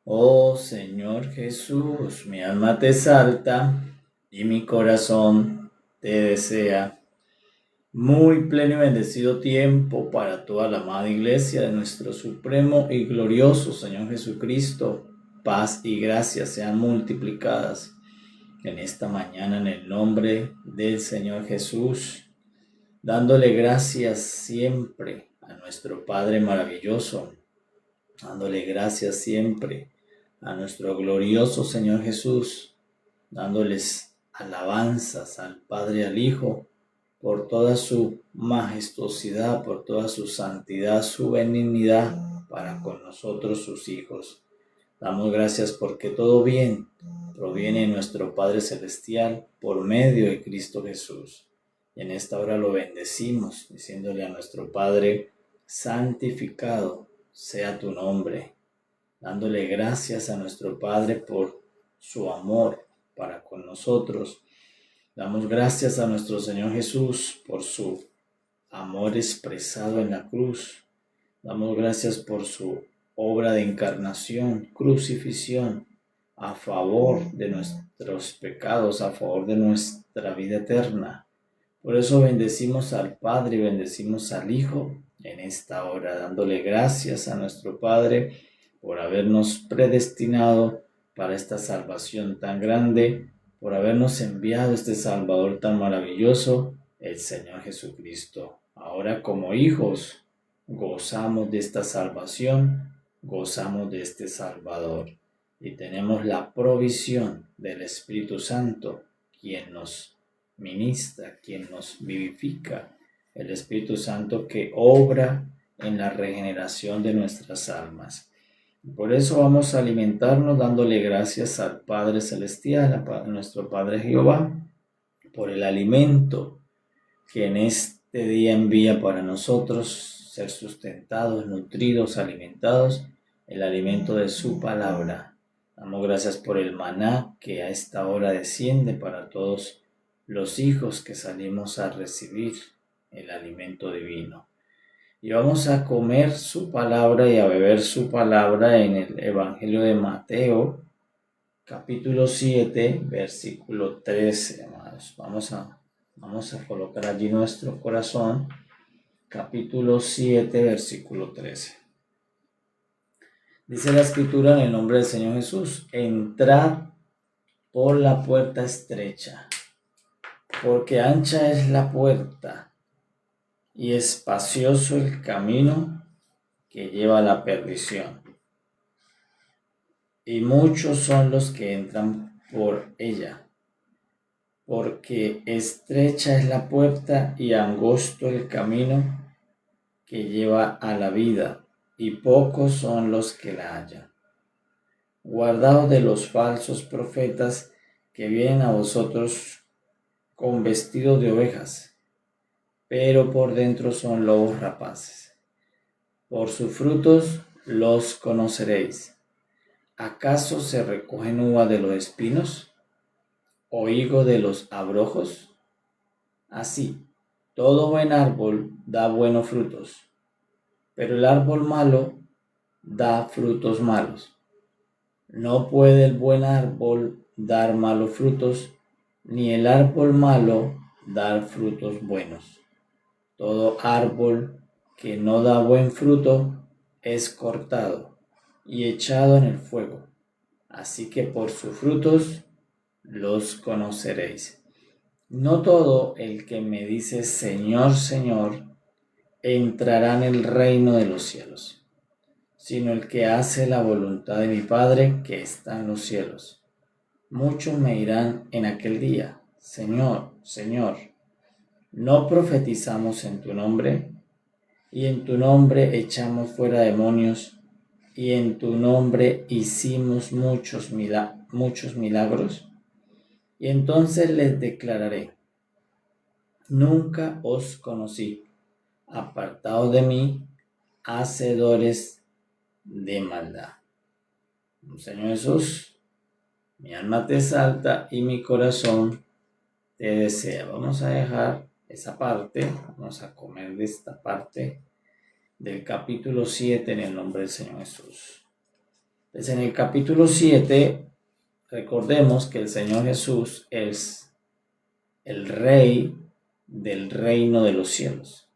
Oh Señor Jesús, mi alma te exalta y mi corazón te desea. Muy pleno y bendecido tiempo para toda la amada iglesia de nuestro supremo y glorioso Señor Jesucristo. Paz y gracia sean multiplicadas en esta mañana en el nombre del Señor Jesús, dándole gracias siempre a nuestro Padre maravilloso, dándole gracias siempre a nuestro glorioso Señor Jesús, dándoles alabanzas al Padre y al Hijo por toda su majestuosidad, por toda su santidad, su benignidad para con nosotros sus hijos. Damos gracias porque todo bien proviene de nuestro Padre Celestial por medio de Cristo Jesús. Y en esta hora lo bendecimos, diciéndole a nuestro Padre: santificado sea tu nombre, dándole gracias a nuestro Padre por su amor para con nosotros. Damos gracias a nuestro Señor Jesús por su amor expresado en la cruz. Damos gracias por su obra de encarnación, crucifixión, a favor de nuestros pecados, a favor de nuestra vida eterna. Por eso bendecimos al Padre y bendecimos al Hijo en esta hora, dándole gracias a nuestro Padre por habernos predestinado para esta salvación tan grande, por habernos enviado este Salvador tan maravilloso, el Señor Jesucristo. Ahora como hijos gozamos de esta salvación, gozamos de este Salvador y tenemos la provisión del Espíritu Santo, quien nos ministra, quien nos vivifica, el Espíritu Santo que obra en la regeneración de nuestras almas. Por eso vamos a alimentarnos dándole gracias al Padre Celestial, a nuestro Padre Jehová, por el alimento que en este día envía para nosotros ser sustentados, nutridos, alimentados, el alimento de su palabra. Damos gracias por el maná que a esta hora desciende para todos los hijos que salimos a recibir el alimento divino. Y vamos a comer su palabra y a beber su palabra en el Evangelio de Mateo, capítulo 7, versículo 13, amados. Vamos a colocar allí nuestro corazón, capítulo 7, versículo 13. Dice la Escritura en el nombre del Señor Jesús: entrad por la puerta estrecha, porque ancha es la puerta y espacioso el camino que lleva a la perdición, y muchos son los que entran por ella, porque estrecha es la puerta y angosto el camino que lleva a la vida, y pocos son los que la hallan. Guardaos de los falsos profetas que vienen a vosotros con vestidos de ovejas, pero por dentro son lobos rapaces. Por sus frutos los conoceréis. ¿Acaso se recogen uvas de los espinos o higo de los abrojos? Así, todo buen árbol da buenos frutos, pero el árbol malo da frutos malos. No puede el buen árbol dar malos frutos, ni el árbol malo dar frutos buenos. Todo árbol que no da buen fruto es cortado y echado en el fuego. Así que por sus frutos los conoceréis. No todo el que me dice Señor, Señor, entrará en el reino de los cielos, sino el que hace la voluntad de mi Padre que está en los cielos. Muchos me dirán en aquel día: Señor, Señor, ¿no profetizamos en tu nombre? Y en tu nombre echamos fuera demonios, y en tu nombre hicimos muchos milagros. Y entonces les declararé: nunca os conocí, apartados de mí, hacedores de maldad. Señor Jesús, mi alma te exalta y mi corazón te desea. Vamos a dejar esa parte, vamos a comer de esta parte del capítulo 7 en el nombre del Señor Jesús. Entonces, en el capítulo 7, recordemos que el Señor Jesús es el Rey del reino de los cielos.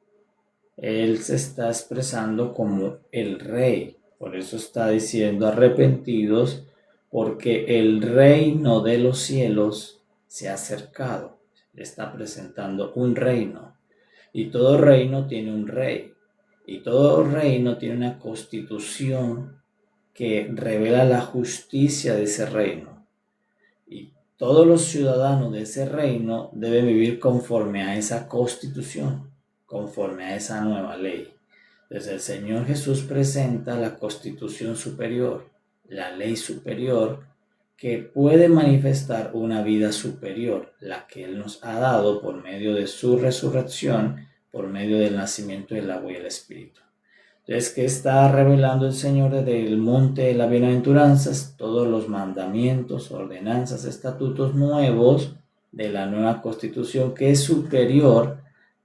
Él se está expresando como el Rey. Por eso está diciendo arrepentidos, porque el reino de los cielos se ha acercado. Le está presentando un reino. Y todo reino tiene un rey. Y todo reino tiene una constitución que revela la justicia de ese reino. Y todos los ciudadanos de ese reino deben vivir conforme a esa constitución, conforme a esa nueva ley. Entonces el Señor Jesús presenta la constitución superior, la ley superior, que puede manifestar una vida superior, la que Él nos ha dado por medio de su resurrección, por medio del nacimiento del agua y el Espíritu. Entonces, ¿qué está revelando el Señor desde el monte de las bienaventuranzas? Todos los mandamientos, ordenanzas, estatutos nuevos de la nueva constitución, que es superior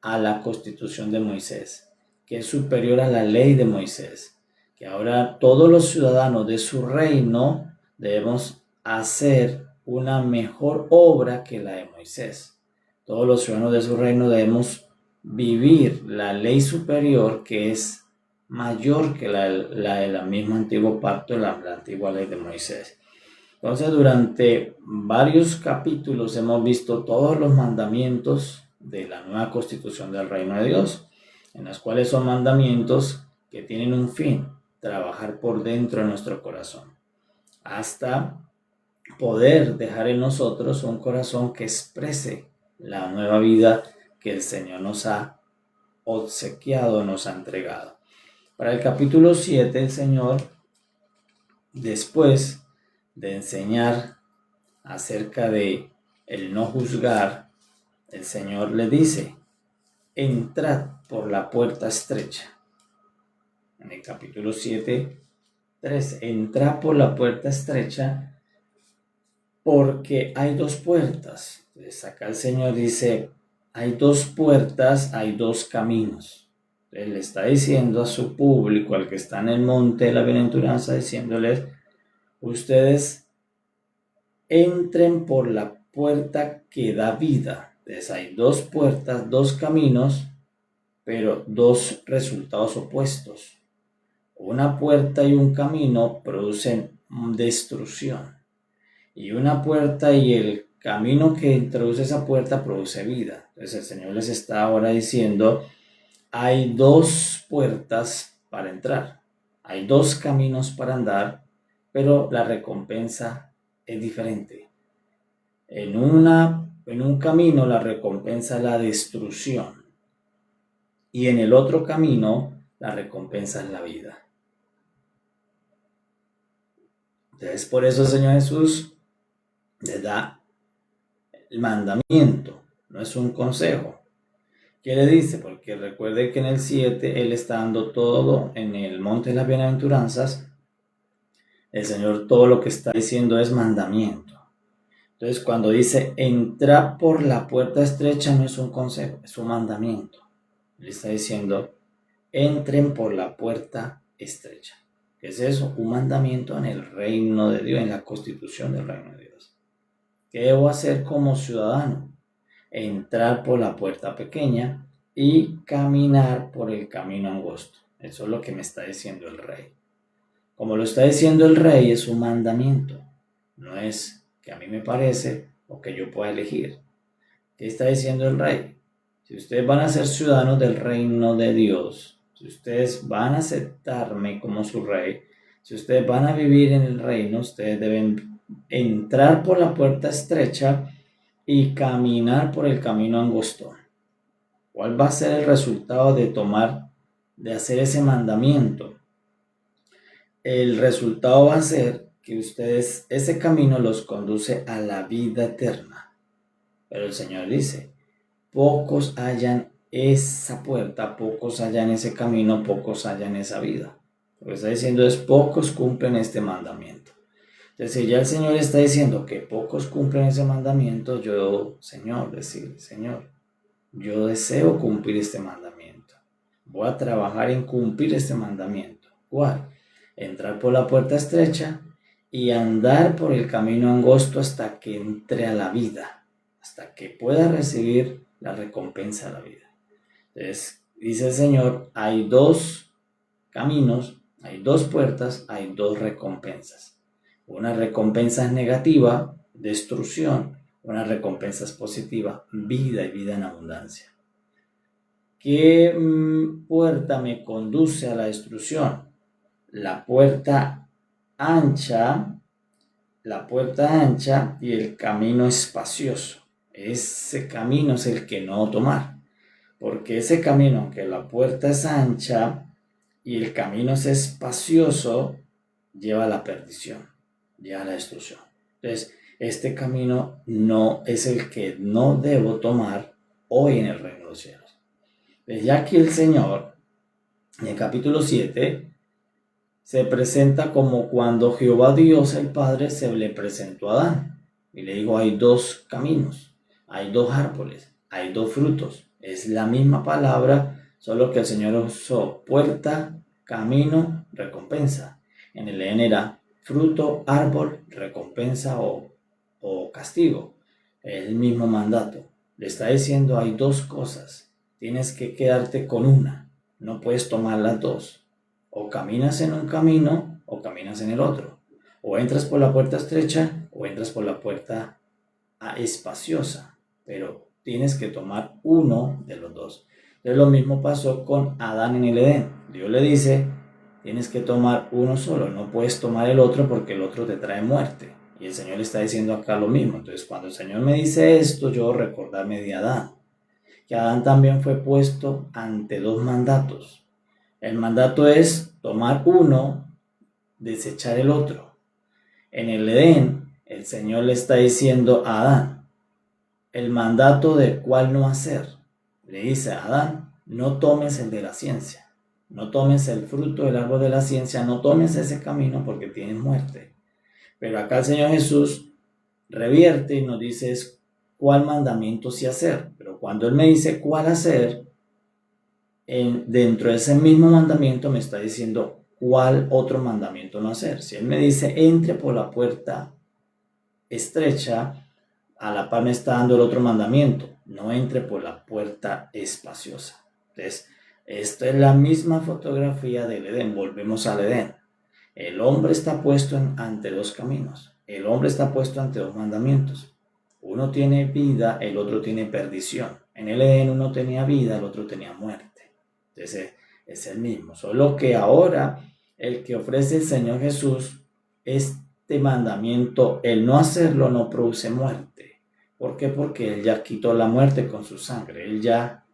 a la constitución de Moisés, que es superior a la ley de Moisés, que ahora todos los ciudadanos de su reino debemos hacer una mejor obra que la de Moisés. Todos los ciudadanos de su reino debemos vivir la ley superior, que es mayor que la de la misma antiguo pacto, la antigua ley de Moisés. Entonces, durante varios capítulos hemos visto todos los mandamientos de la nueva constitución del reino de Dios, en los cuales son mandamientos que tienen un fin: trabajar por dentro de nuestro corazón, hasta poder dejar en nosotros un corazón que exprese la nueva vida que el Señor nos ha obsequiado, nos ha entregado. Para el capítulo 7, el Señor, después de enseñar acerca de el no juzgar, el Señor le dice: entrad por la puerta estrecha. En el capítulo 7, 3, entrad por la puerta estrecha, porque hay dos puertas. Entonces acá el Señor dice: hay dos puertas, hay dos caminos. Él le está diciendo a su público, al que está en el monte de la bienaventuranza, diciéndoles: ustedes entren por la puerta que da vida. Entonces hay dos puertas, dos caminos, pero dos resultados opuestos. Una puerta y un camino producen destrucción, y una puerta y el camino que introduce esa puerta produce vida. Entonces el Señor les está ahora diciendo: hay dos puertas para entrar, hay dos caminos para andar, pero la recompensa es diferente. En un camino la recompensa es la destrucción, y en el otro camino la recompensa es la vida. Entonces, por eso el Señor Jesús les da el mandamiento, no es un consejo. ¿Qué le dice? Porque recuerde que en el 7 Él está dando todo en el monte de las bienaventuranzas. El Señor todo lo que está diciendo es mandamiento. Entonces, cuando dice entra por la puerta estrecha, no es un consejo, es un mandamiento. Él está diciendo: entren por la puerta estrecha. ¿Qué es eso? Un mandamiento en el reino de Dios, en la constitución del reino de Dios. ¿Qué debo hacer como ciudadano? Entrar por la puerta pequeña y caminar por el camino angosto. Eso es lo que me está diciendo el Rey. Como lo está diciendo el Rey, es un mandamiento. No es que a mí me parece o que yo pueda elegir. ¿Qué está diciendo el Rey? Si ustedes van a ser ciudadanos del reino de Dios, si ustedes van a aceptarme como su Rey, si ustedes van a vivir en el reino, ustedes deben entrar por la puerta estrecha y caminar por el camino angosto. ¿Cuál va a ser el resultado de hacer ese mandamiento? El resultado va a ser que ustedes, ese camino los conduce a la vida eterna. Pero el Señor dice: pocos hallan esa puerta, pocos hallan ese camino, pocos hallan esa vida. Lo que está diciendo es: pocos cumplen este mandamiento. Entonces, si ya el Señor está diciendo que pocos cumplen ese mandamiento, yo, Señor, yo deseo cumplir este mandamiento. Voy a trabajar en cumplir este mandamiento. ¿Cuál? Entrar por la puerta estrecha y andar por el camino angosto hasta que entre a la vida, hasta que pueda recibir la recompensa de la vida. Entonces, dice el Señor, hay dos caminos, hay dos puertas, hay dos recompensas. Una recompensa es negativa, destrucción. Una recompensa es positiva, vida y vida en abundancia. ¿Qué puerta me conduce a la destrucción? La puerta ancha y el camino espacioso. Ese camino es el que no tomar, porque ese camino, aunque la puerta es ancha y el camino es espacioso, lleva a la perdición, lleva a la destrucción. Entonces, este camino no es el que no debo tomar hoy en el reino de los cielos. Ya aquí el Señor, en el capítulo 7, se presenta como cuando Jehová Dios el Padre se le presentó a Adán. Y le dijo, hay dos caminos, hay dos árboles, hay dos frutos. Es la misma palabra, solo que el Señor usó puerta, camino, recompensa. En el Edén era fruto, árbol, recompensa o castigo. El mismo mandato. Le está diciendo, hay dos cosas. Tienes que quedarte con una. No puedes tomar las dos. O caminas en un camino o caminas en el otro. O entras por la puerta estrecha o entras por la puerta espaciosa. Pero tienes que tomar uno de los dos. Entonces lo mismo pasó con Adán en el Edén. Dios le dice, tienes que tomar uno solo. No puedes tomar el otro porque el otro te trae muerte. Y el Señor le está diciendo acá lo mismo. Entonces cuando el Señor me dice esto, yo recordarme de Adán. Que Adán también fue puesto ante dos mandatos. El mandato es tomar uno, desechar el otro. En el Edén, el Señor le está diciendo a Adán, el mandato de cuál no hacer. Le dice a Adán, no tomes el de la ciencia, no tomes el fruto del árbol de la ciencia, no tomes ese camino porque tienes muerte. Pero acá el Señor Jesús revierte y nos dice cuál mandamiento sí hacer. Pero cuando Él me dice cuál hacer, dentro de ese mismo mandamiento me está diciendo cuál otro mandamiento no hacer. Si Él me dice entre por la puerta estrecha, a la par me está dando el otro mandamiento, no entre por la puerta espaciosa. Entonces, esto es la misma fotografía del Edén. Volvemos al Edén. El hombre está puesto ante dos caminos. El hombre está puesto ante dos mandamientos. Uno tiene vida, el otro tiene perdición. En el Edén uno tenía vida, el otro tenía muerte. Entonces es el mismo, solo que ahora el que ofrece el Señor Jesús, este mandamiento, el no hacerlo no produce muerte. ¿Por qué? Porque Él ya quitó la muerte con su sangre. Él ya,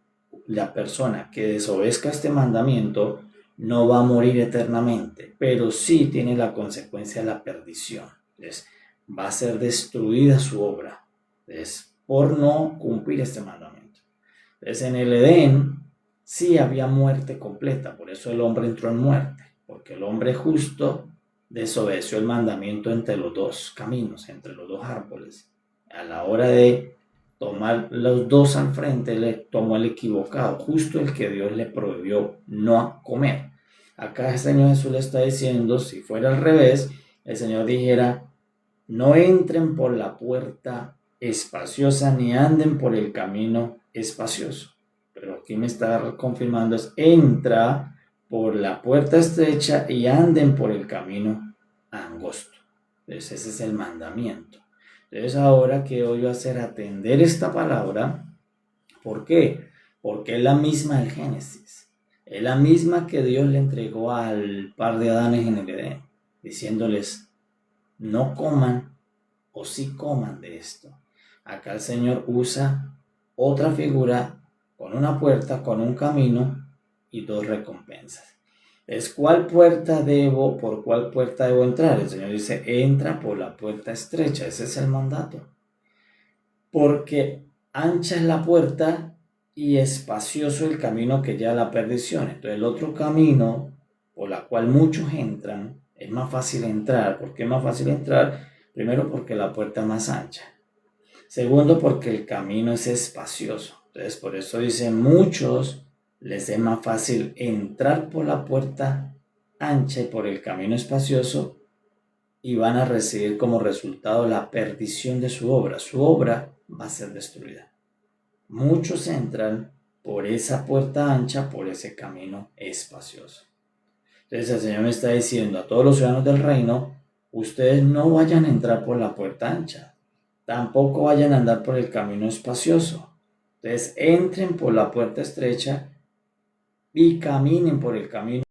la persona que desobedezca este mandamiento no va a morir eternamente, pero sí tiene la consecuencia de la perdición. Entonces va a ser destruida su obra, por no cumplir este mandamiento. Entonces en el Edén sí había muerte completa, por eso el hombre entró en muerte, porque el hombre justo desobedeció el mandamiento entre los dos caminos, entre los dos árboles. A la hora de tomar los dos al frente, le tomó el equivocado, justo el que Dios le prohibió no comer. Acá el Señor Jesús le está diciendo, si fuera al revés, el Señor dijera, no entren por la puerta espaciosa ni anden por el camino espacioso. Pero aquí me está confirmando es, entra por la puerta estrecha y anden por el camino angosto. Entonces ese es el mandamiento. Entonces ahora quiero yo hacer atender esta palabra. ¿Por qué? Porque es la misma del Génesis. Es la misma que Dios le entregó al par de Adanes en el Edén, diciéndoles, no coman o sí coman de esto. Acá el Señor usa otra figura con una puerta, con un camino y dos recompensas. Es por cuál puerta debo entrar. El Señor dice, entra por la puerta estrecha. Ese es el mandato. Porque ancha es la puerta y espacioso el camino que lleva a la perdición. Entonces el otro camino por la cual muchos entran, es más fácil entrar. ¿Por qué es más fácil entrar? Primero porque la puerta es más ancha. Segundo porque el camino es espacioso. Entonces por eso dicen muchos les es más fácil entrar por la puerta ancha y por el camino espacioso y van a recibir como resultado la perdición de su obra. Su obra va a ser destruida. Muchos entran por esa puerta ancha, por ese camino espacioso. Entonces el Señor me está diciendo a todos los ciudadanos del reino, ustedes no vayan a entrar por la puerta ancha, tampoco vayan a andar por el camino espacioso. Entonces entren por la puerta estrecha y caminen por el camino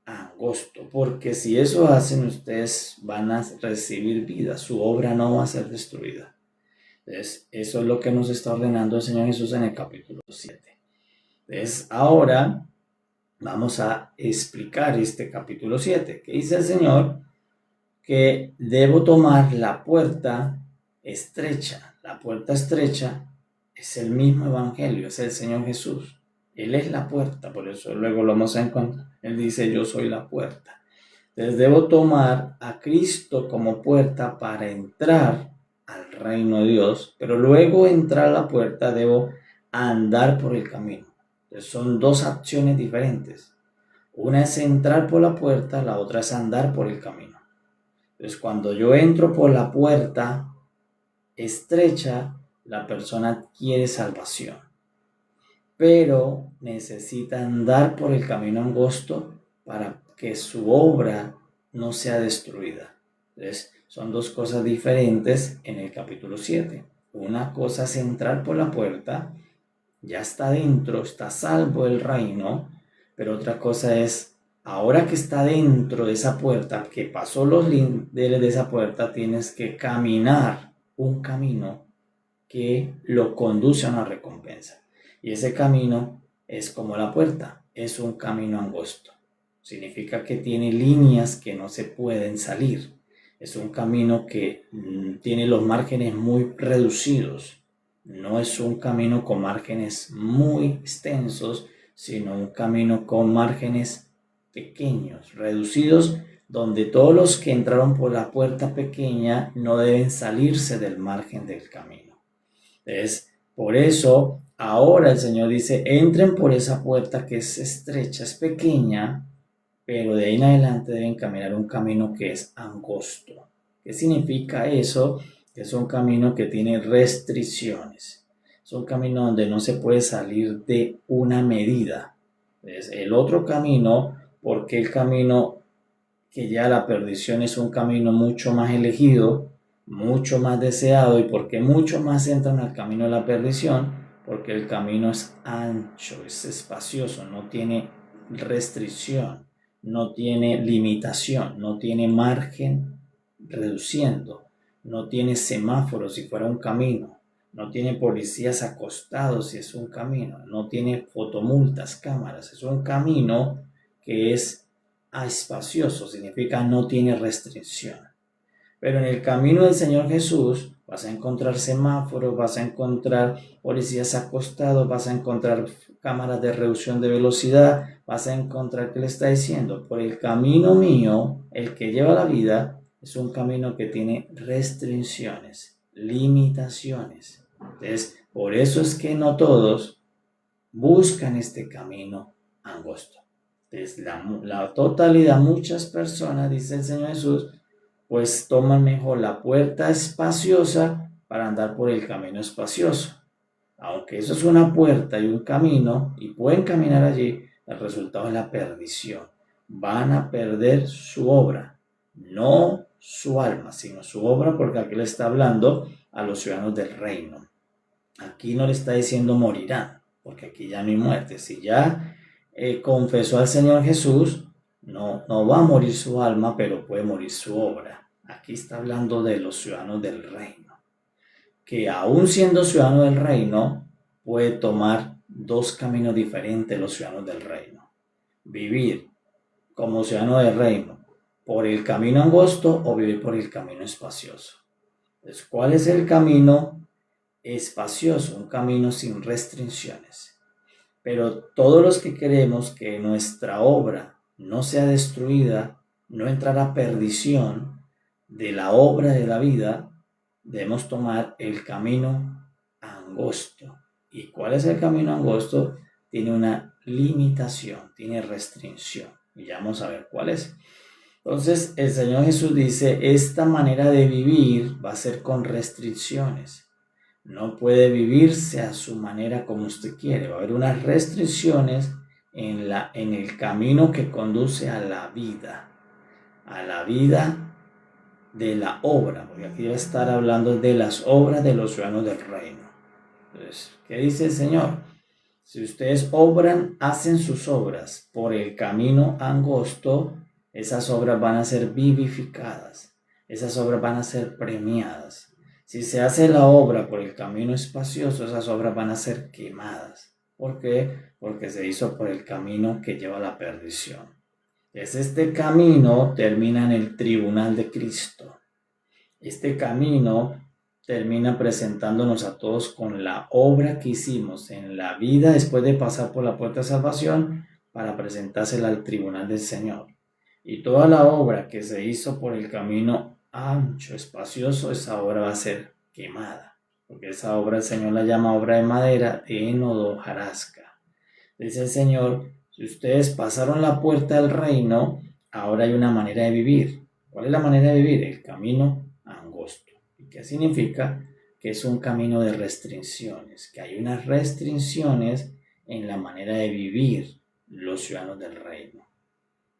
angosto, porque si eso hacen, ustedes van a recibir vida, su obra no va a ser destruida. Entonces, eso es lo que nos está ordenando el Señor Jesús en el capítulo 7. Entonces, ahora vamos a explicar este capítulo 7, que dice el Señor que debo tomar la puerta estrecha. La puerta estrecha es el mismo evangelio, es el Señor Jesús. Él es la puerta, por eso luego lo vamos a encontrar. Él dice, yo soy la puerta. Entonces debo tomar a Cristo como puerta para entrar al reino de Dios, pero luego entrar a la puerta debo andar por el camino. Entonces son dos acciones diferentes. Una es entrar por la puerta, la otra es andar por el camino. Entonces cuando yo entro por la puerta estrecha, la persona adquiere salvación, pero necesita andar por el camino angosto para que su obra no sea destruida. Entonces, son dos cosas diferentes en el capítulo 7. Una cosa es entrar por la puerta, ya está dentro, está salvo el reino, pero otra cosa es, ahora que está dentro de esa puerta, que pasó los lindeles de esa puerta, tienes que caminar un camino que lo conduce a una recompensa. Y ese camino es como la puerta, es un camino angosto. Significa que tiene líneas que no se pueden salir. Es un camino que tiene los márgenes muy reducidos. No es un camino con márgenes muy extensos, sino un camino con márgenes pequeños, reducidos, donde todos los que entraron por la puerta pequeña no deben salirse del margen del camino. Entonces, por eso, ahora el Señor dice, entren por esa puerta que es estrecha, es pequeña, pero de ahí en adelante deben caminar un camino que es angosto. ¿Qué significa eso? Que es un camino que tiene restricciones. Es un camino donde no se puede salir de una medida. Entonces, el otro camino, porque el camino que ya la perdición es un camino mucho más elegido, mucho más deseado, y porque mucho más entran al camino de la perdición, porque el camino es ancho, es espacioso, no tiene restricción, no tiene limitación, no tiene margen reduciendo, no tiene semáforos si fuera un camino, no tiene policías acostados si es un camino, no tiene fotomultas, cámaras, es un camino que es espacioso, significa no tiene restricción. Pero en el camino del Señor Jesús vas a encontrar semáforos, vas a encontrar policías acostados, vas a encontrar cámaras de reducción de velocidad, vas a encontrar que le está diciendo, por el camino mío, el que lleva la vida, es un camino que tiene restricciones, limitaciones. Entonces, por eso es que no todos buscan este camino angosto. Entonces, la totalidad, muchas personas, dice el Señor Jesús, pues toman mejor la puerta espaciosa para andar por el camino espacioso. Aunque eso es una puerta y un camino, y pueden caminar allí, el resultado es la perdición. Van a perder su obra, no su alma, sino su obra, porque aquí le está hablando a los ciudadanos del reino. Aquí no le está diciendo morirán, porque aquí ya no hay muerte. Si ya confesó al Señor Jesús, no va a morir su alma, pero puede morir su obra. Aquí está hablando de los ciudadanos del reino, que aún siendo ciudadano del reino, puede tomar dos caminos diferentes los ciudadanos del reino. Vivir como ciudadano del reino por el camino angosto o vivir por el camino espacioso. Entonces, ¿cuál es el camino espacioso? Un camino sin restricciones. Pero todos los que queremos que nuestra obra no sea destruida, no entrar a perdición de la obra de la vida, debemos tomar el camino angosto. ¿Y cuál es el camino angosto? Tiene una limitación, tiene restricción. Y ya vamos a ver cuál es. Entonces el Señor Jesús dice, esta manera de vivir va a ser con restricciones. No puede vivirse a su manera como usted quiere. Va a haber unas restricciones en el camino que conduce a la vida de la obra, porque aquí va a estar hablando de las obras de los ciudadanos del reino. Entonces, ¿qué dice el Señor? Si ustedes hacen sus obras por el camino angosto, esas obras van a ser vivificadas, esas obras van a ser premiadas. Si se hace la obra por el camino espacioso, esas obras van a ser quemadas. ¿Por qué? Porque se hizo por el camino que lleva a la perdición. Este camino termina en el tribunal de Cristo. Este camino termina presentándonos a todos con la obra que hicimos en la vida después de pasar por la puerta de salvación para presentársela al tribunal del Señor. Y toda la obra que se hizo por el camino ancho, espacioso, esa obra va a ser quemada. Porque esa obra el Señor la llama obra de madera, enodo, hojarasca. Dice el Señor, si ustedes pasaron la puerta del reino, ahora hay una manera de vivir. ¿Cuál es la manera de vivir? El camino angosto. ¿Y qué significa? Que es un camino de restricciones, que hay unas restricciones en la manera de vivir los ciudadanos del reino.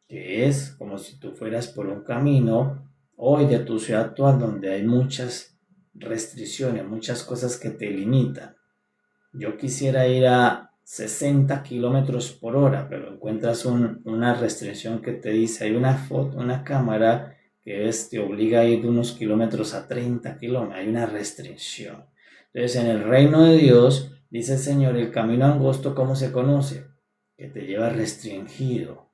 Que es como si tú fueras por un camino hoy de tu ciudad actual donde hay muchas restricciones, muchas cosas que te limitan. Yo quisiera ir a 60 kilómetros por hora, pero encuentras una restricción que te dice, hay una cámara que te obliga a ir de unos kilómetros a 30 kilómetros, hay una restricción. Entonces en el reino de Dios, dice el Señor, el camino angosto, ¿cómo se conoce? Que te lleva restringido,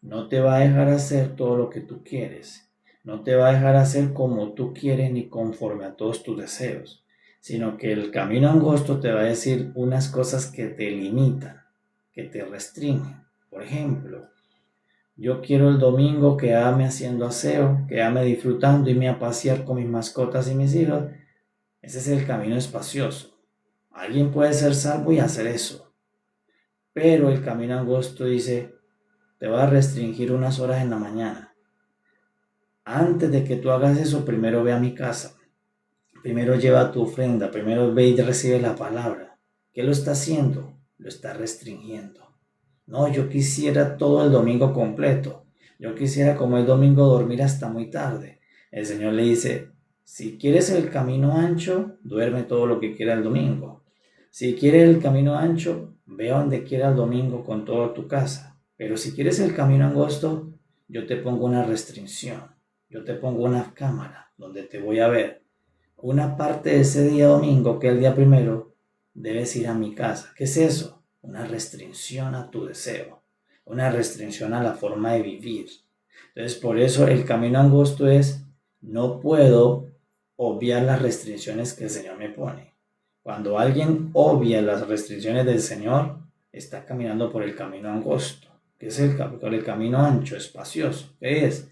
no te va a dejar hacer todo lo que tú quieres, no te va a dejar hacer como tú quieres ni conforme a todos tus deseos, sino que el camino angosto te va a decir unas cosas que te limitan, que te restringen. Por ejemplo, yo quiero el domingo quedarme haciendo aseo, quedarme disfrutando, irme a pasear con mis mascotas y mis hijos. Ese es el camino espacioso. Alguien puede ser salvo y hacer eso. Pero el camino angosto dice, te va a restringir unas horas en la mañana. Antes de que tú hagas eso, primero ve a mi casa. Primero lleva tu ofrenda, primero ve y recibe la palabra. ¿Qué lo está haciendo? Lo está restringiendo. No, yo quisiera todo el domingo completo. Yo quisiera como el domingo dormir hasta muy tarde. El Señor le dice, si quieres el camino ancho, duerme todo lo que quiera el domingo. Si quieres el camino ancho, ve a donde quiera el domingo con toda tu casa. Pero si quieres el camino angosto, yo te pongo una restricción. Yo te pongo una cámara donde te voy a ver. Una parte de ese día domingo, que es el día primero, debes ir a mi casa. ¿Qué es eso? Una restricción a tu deseo, una restricción a la forma de vivir. Entonces, por eso el camino angosto es, no puedo obviar las restricciones que el Señor me pone. Cuando alguien obvia las restricciones del Señor, está caminando por el camino angosto, que es el camino ancho, espacioso. ¿Qué es?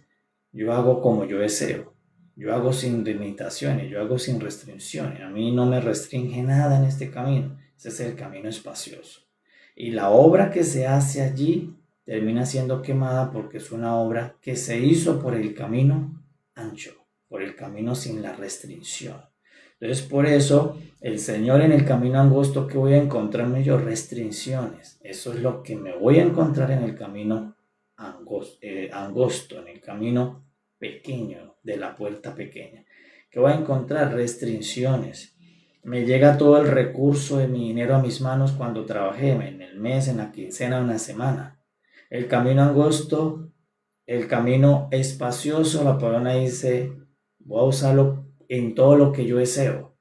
Yo hago como yo deseo. Yo hago sin limitaciones, yo hago sin restricciones. A mí no me restringe nada en este camino. Ese es el camino espacioso. Y la obra que se hace allí termina siendo quemada porque es una obra que se hizo por el camino ancho, por el camino sin la restricción. Entonces, por eso, el Señor en el camino angosto, que voy a encontrarme yo, restricciones. Eso es lo que me voy a encontrar en el camino angosto, en el camino pequeño, de la puerta pequeña. Que voy a encontrar restricciones. Me llega todo el recurso de mi dinero a mis manos cuando trabajé, en el mes, en la quincena, en la semana. El camino angosto, el camino espacioso, la palabra dice, voy a usarlo en todo lo que yo deseo.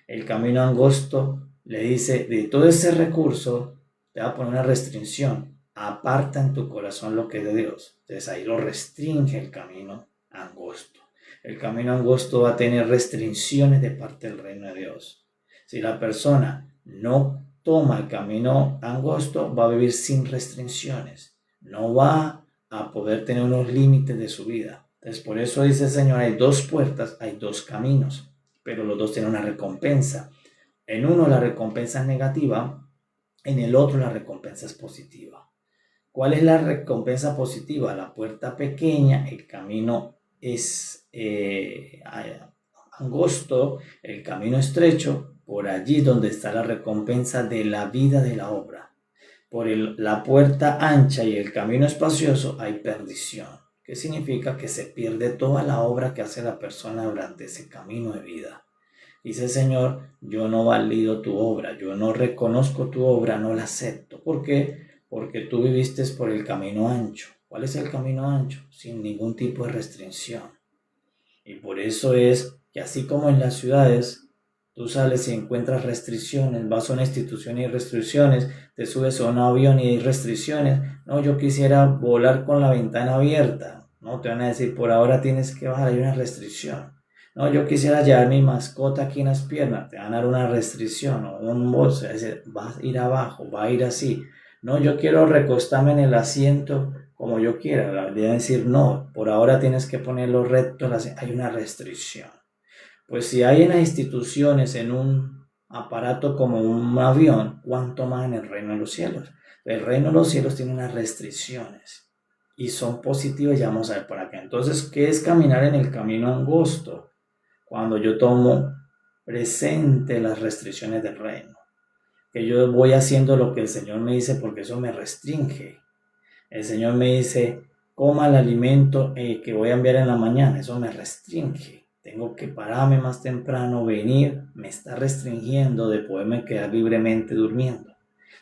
El camino angosto le dice, de todo ese recurso, te va a poner una restricción. Aparta en tu corazón lo que es de Dios. Entonces ahí lo restringe el camino angosto. El camino angosto va a tener restricciones de parte del reino de Dios. Si la persona no toma el camino angosto, va a vivir sin restricciones. No va a poder tener unos límites de su vida. Entonces, por eso dice el Señor, hay dos puertas, hay dos caminos, pero los dos tienen una recompensa. En uno la recompensa es negativa, en el otro la recompensa es positiva. ¿Cuál es la recompensa positiva? La puerta pequeña, el camino es angosto, el camino estrecho, por allí donde está la recompensa de la vida de la obra. Por la puerta ancha y el camino espacioso hay perdición, que significa que se pierde toda la obra que hace la persona durante ese camino de vida. Dice el Señor, yo no valido tu obra, yo no reconozco tu obra, no la acepto. ¿Por qué? Porque tú viviste por el camino ancho. ¿Cuál es el camino ancho? Sin ningún tipo de restricción. Y por eso es que así como en las ciudades, tú sales y encuentras restricciones, vas a una institución y hay restricciones, te subes a un avión y hay restricciones. No, yo quisiera volar con la ventana abierta. No, te van a decir, por ahora tienes que bajar, hay una restricción. No, yo quisiera llevar mi mascota aquí en las piernas, te van a dar una restricción o un bolso, es decir, va a ir abajo, va a ir así. No, yo quiero recostarme en el asiento como yo quiera. La idea es decir, no, por ahora tienes que ponerlo recto, hay una restricción. Pues si hay en las instituciones, en un aparato como un avión, ¿cuánto más en el reino de los cielos? El reino de los cielos tiene unas restricciones y son positivas, ya vamos a ver por acá. Entonces, ¿qué es caminar en el camino angosto? Cuando yo tomo presente las restricciones del reino, que yo voy haciendo lo que el Señor me dice porque eso me restringe. El Señor me dice, coma el alimento que voy a enviar en la mañana, eso me restringe. Tengo que pararme más temprano, venir, me está restringiendo de poderme quedar libremente durmiendo.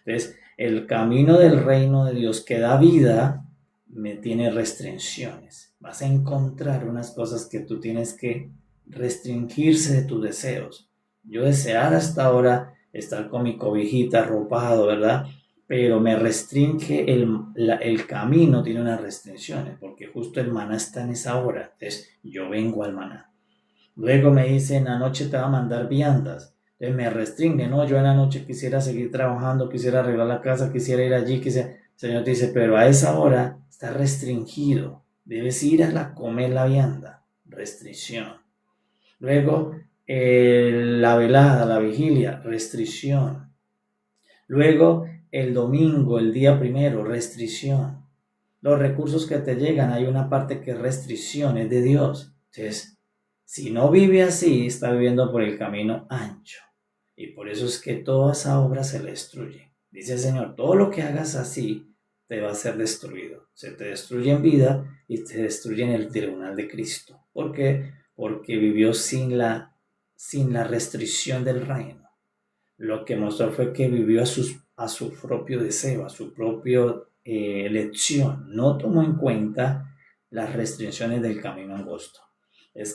Entonces, el camino del reino de Dios que da vida me tiene restricciones. Vas a encontrar unas cosas que tú tienes que restringirse de tus deseos. Yo desear hasta ahora estar con mi cobijita arropado, ¿verdad? Pero me restringe el camino, tiene unas restricciones, porque justo el maná está en esa hora. Entonces, yo vengo al maná. Luego me dicen, anoche te va a mandar viandas. Entonces me restringe, no, yo en la noche quisiera seguir trabajando, quisiera arreglar la casa, quisiera ir allí, quisiera... El Señor te dice, pero a esa hora está restringido. Debes ir a comer la vianda. Restricción. Luego, la velada, la vigilia, restricción. Luego, el domingo, el día primero, restricción. Los recursos que te llegan, hay una parte que es restricción, es de Dios. Entonces, si no vive así, está viviendo por el camino ancho. Y por eso es que toda esa obra se le destruye. Dice el Señor, todo lo que hagas así te va a ser destruido. Se te destruye en vida y te destruye en el tribunal de Cristo. ¿Por qué? Porque vivió sin la restricción del reino. Lo que mostró fue que vivió a su propio deseo, a su propia elección. No tomó en cuenta las restricciones del camino angosto.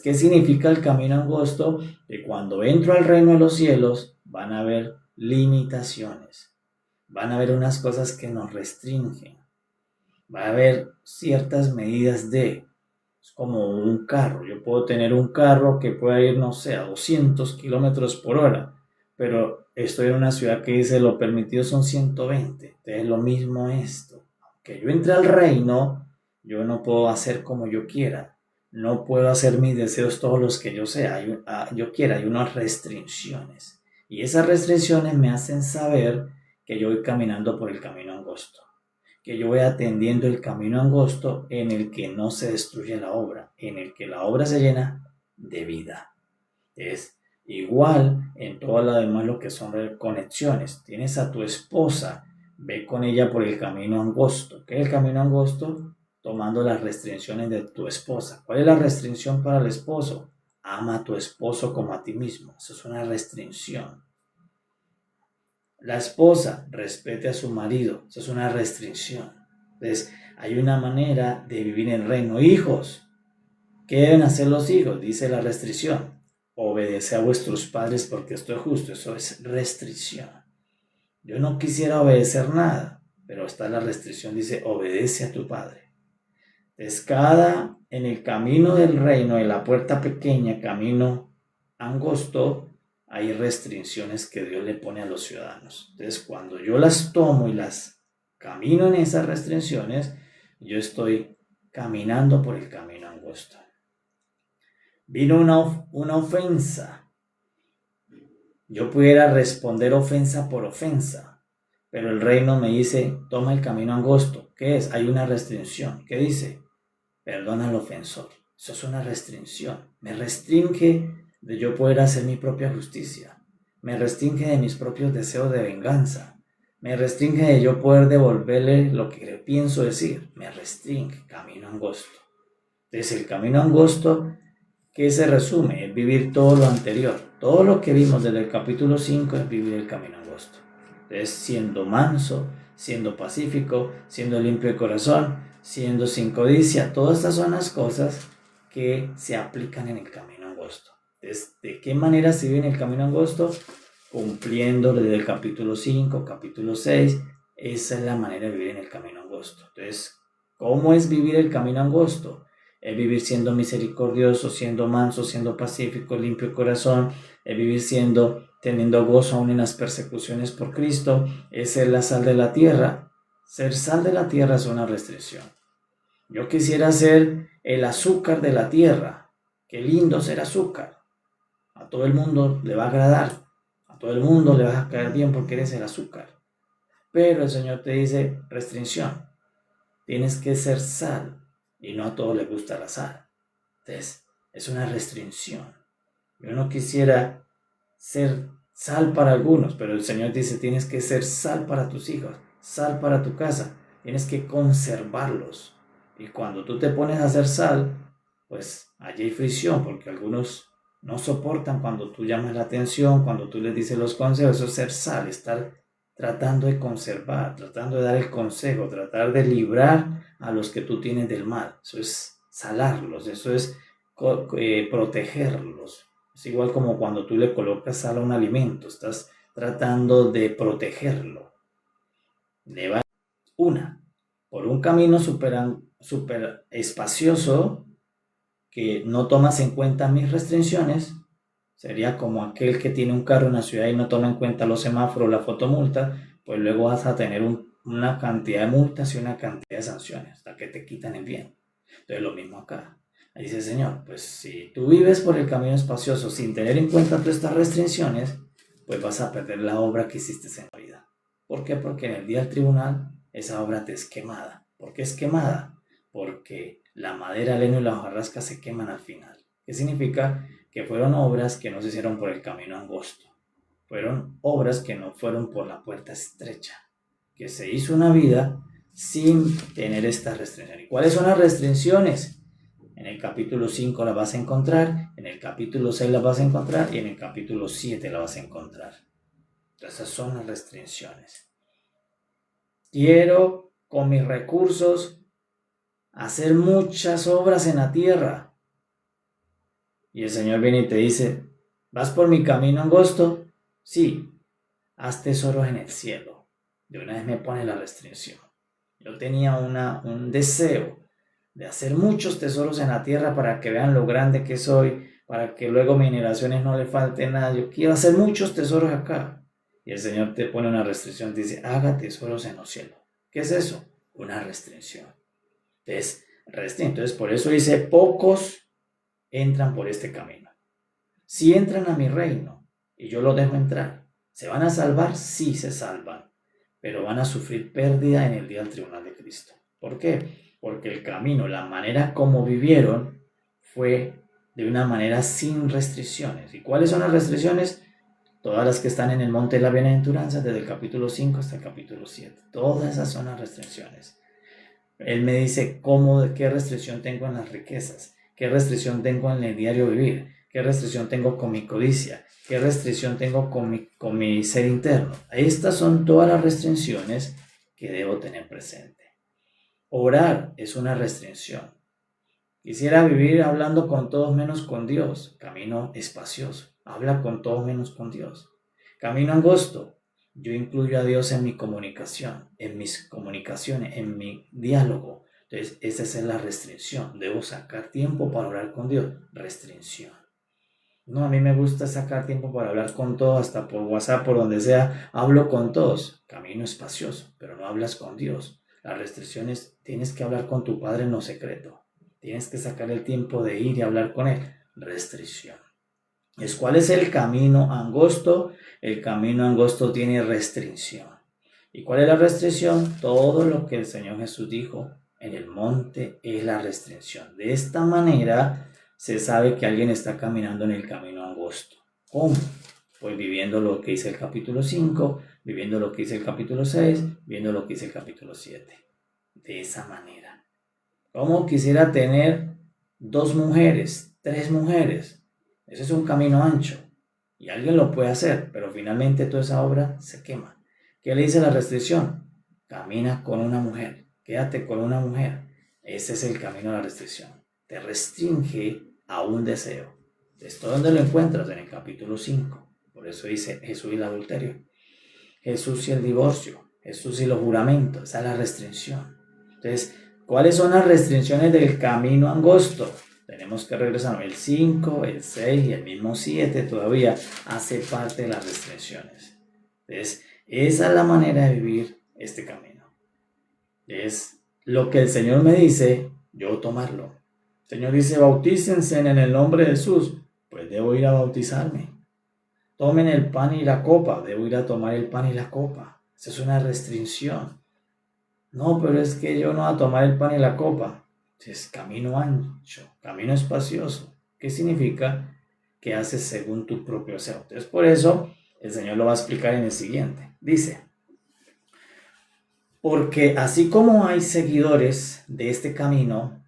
¿Qué significa el camino angosto? Que cuando entro al reino de los cielos van a haber limitaciones. Van a haber unas cosas que nos restringen. Va a haber ciertas medidas de... Es como un carro. Yo puedo tener un carro que pueda ir, no sé, a 200 kilómetros por hora, pero estoy en una ciudad que dice lo permitido son 120. Entonces lo mismo esto. Aunque yo entre al reino, yo no puedo hacer como yo quiera. No puedo hacer mis deseos todos los que yo sea. Yo quiera, hay unas restricciones. Y esas restricciones me hacen saber que yo voy caminando por el camino angosto. Que yo voy atendiendo el camino angosto en el que no se destruye la obra, en el que la obra se llena de vida. Es igual en todo lo demás lo que son conexiones. Tienes a tu esposa, ve con ella por el camino angosto. ¿Qué es el camino angosto? Tomando las restricciones de tu esposa. ¿Cuál es la restricción para el esposo? Ama a tu esposo como a ti mismo. Eso es una restricción. La esposa respete a su marido. Eso es una restricción. Entonces, hay una manera de vivir en el reino. Hijos, ¿qué deben hacer los hijos? Dice la restricción. Obedece a vuestros padres porque esto es justo. Eso es restricción. Yo no quisiera obedecer nada, pero está la restricción. Dice, obedece a tu padre. Entonces, en el camino del reino, en la puerta pequeña, camino angosto, hay restricciones que Dios le pone a los ciudadanos. Entonces, cuando yo las tomo y las camino en esas restricciones, yo estoy caminando por el camino angosto. Vino una ofensa. Yo pudiera responder ofensa por ofensa, Pero el reino me dice, toma el camino angosto. ¿Qué es? Hay una restricción. ¿Qué dice? Perdona al ofensor. Eso es una restricción. Me restringe de yo poder hacer mi propia justicia. Me restringe de mis propios deseos de venganza. Me restringe de yo poder devolverle lo que le pienso decir. Me restringe. Camino angosto. Entonces el camino angosto, ¿qué se resume? Es vivir todo lo anterior. Todo lo que vimos desde el capítulo 5 es vivir el camino angosto. Entonces, siendo manso, siendo pacífico, siendo limpio de corazón, siendo sin codicia, todas estas son las cosas que se aplican en el camino angosto. Entonces, ¿de qué manera se vive en el camino angosto? Cumpliendo desde el capítulo 5, capítulo 6, esa es la manera de vivir en el camino angosto. Entonces, ¿cómo es vivir el camino angosto? Es vivir siendo misericordioso, siendo manso, siendo pacífico, limpio de corazón, es vivir teniendo gozo aún en las persecuciones por Cristo, es ser la sal de la tierra. Ser sal de la tierra es una restricción. Yo quisiera ser el azúcar de la tierra. Qué lindo ser azúcar. A todo el mundo le va a agradar. A todo el mundo le vas a caer bien porque eres el azúcar. Pero el Señor te dice restricción. Tienes que ser sal. Y no a todos les gusta la sal. Entonces, es una restricción. Yo no quisiera ser sal para algunos, pero el Señor dice, tienes que ser sal para tus hijos, sal para tu casa, tienes que conservarlos. Y cuando tú te pones a hacer sal, pues allí hay fricción, porque algunos no soportan cuando tú llamas la atención, cuando tú les dices los consejos. Eso es ser sal, estar tratando de conservar, tratando de dar el consejo, tratar de librar a los que tú tienes del mal. Eso es salarlos, eso es protegerlos. Es igual como cuando tú le colocas sal a un alimento, estás tratando de protegerlo. Por un camino súper espacioso que no tomas en cuenta mis restricciones, sería como aquel que tiene un carro en la ciudad y no toma en cuenta los semáforos, la fotomulta, pues luego vas a tener una cantidad de multas y una cantidad de sanciones hasta que te quitan el bien. Entonces lo mismo acá. Ahí dice el Señor, pues si tú vives por el camino espacioso sin tener en cuenta todas estas restricciones, pues vas a perder la obra que hiciste en la vida. ¿Por qué? Porque en el día del tribunal esa obra te es quemada. ¿Por qué es quemada? Porque la madera, el leño y la hojarasca se queman al final. ¿Qué significa? Que fueron obras que no se hicieron por el camino angosto. Fueron obras que no fueron por la puerta estrecha. Que se hizo una vida sin tener estas restricciones. ¿Y cuáles son las restricciones? En el capítulo 5 la vas a encontrar, en el capítulo 6 la vas a encontrar y en el capítulo 7 la vas a encontrar. Esas son las restricciones. Quiero con mis recursos hacer muchas obras en la tierra. Y el Señor viene y te dice, ¿vas por mi camino angosto? Sí, haz tesoros en el cielo. De una vez me pone la restricción. Yo tenía un deseo de hacer muchos tesoros en la tierra para que vean lo grande que soy, para que luego a mis generaciones no le falte nada. Yo quiero hacer muchos tesoros acá. Y el Señor te pone una restricción, te dice, haga tesoros en los cielos. ¿Qué es eso? Una restricción. Entonces, por eso dice, pocos entran por este camino. Si entran a mi reino y yo los dejo entrar, ¿se van a salvar? Sí se salvan, pero van a sufrir pérdida en el día del tribunal de Cristo. ¿Por qué? Porque el camino, la manera como vivieron, fue de una manera sin restricciones. ¿Y cuáles son las restricciones? Todas las que están en el monte de la bienaventuranza, desde el capítulo 5 hasta el capítulo 7. Todas esas son las restricciones. Él me dice qué restricción tengo en las riquezas, qué restricción tengo en el diario vivir, qué restricción tengo con mi codicia, qué restricción tengo con mi ser interno. Estas son todas las restricciones que debo tener presente. Orar es una restricción. Quisiera vivir hablando con todos menos con Dios. Camino espacioso. Habla con todos menos con Dios. Camino angosto. Yo incluyo a Dios en mi comunicación, en mis comunicaciones, en mi diálogo. Entonces, esa es la restricción. Debo sacar tiempo para hablar con Dios. Restricción. No, a mí me gusta sacar tiempo para hablar con todos, hasta por WhatsApp, por donde sea. Hablo con todos. Camino espacioso, pero no hablas con Dios. Las restricciones, tienes que hablar con tu Padre en lo secreto. Tienes que sacar el tiempo de ir y hablar con Él. Restricción. ¿Cuál es el camino angosto? El camino angosto tiene restricción. ¿Y cuál es la restricción? Todo lo que el Señor Jesús dijo en el monte es la restricción. De esta manera se sabe que alguien está caminando en el camino angosto. ¿Cómo? Pues viviendo lo que dice el capítulo 5, viviendo lo que dice el capítulo 6, viendo lo que dice el capítulo 7. De esa manera. ¿Cómo quisiera tener 2 mujeres, 3 mujeres? Ese es un camino ancho. Y alguien lo puede hacer, pero finalmente toda esa obra se quema. ¿Qué le dice la restricción? Camina con una mujer, quédate con una mujer. Ese es el camino a la restricción. Te restringe a un deseo. ¿Esto dónde lo encuentras? En el capítulo 5. Por eso dice Jesús y el adulterio, Jesús y el divorcio, Jesús y los juramentos. Esa es la restricción. Entonces, ¿cuáles son las restricciones del camino angosto? Tenemos que regresar. El 5, el 6 y el mismo 7 todavía hace parte de las restricciones. Entonces, esa es la manera de vivir este camino. Es lo que el Señor me dice, yo tomarlo. El Señor dice, bautícense en el nombre de Jesús. Pues debo ir a bautizarme. Tomen el pan y la copa. Debo ir a tomar el pan y la copa. Esa es una restricción. No, pero es que yo no voy a tomar el pan y la copa. Es camino ancho, camino espacioso. ¿Qué significa? Que haces según tu propio deseo. Entonces, por eso, el Señor lo va a explicar en el siguiente. Dice, porque así como hay seguidores de este camino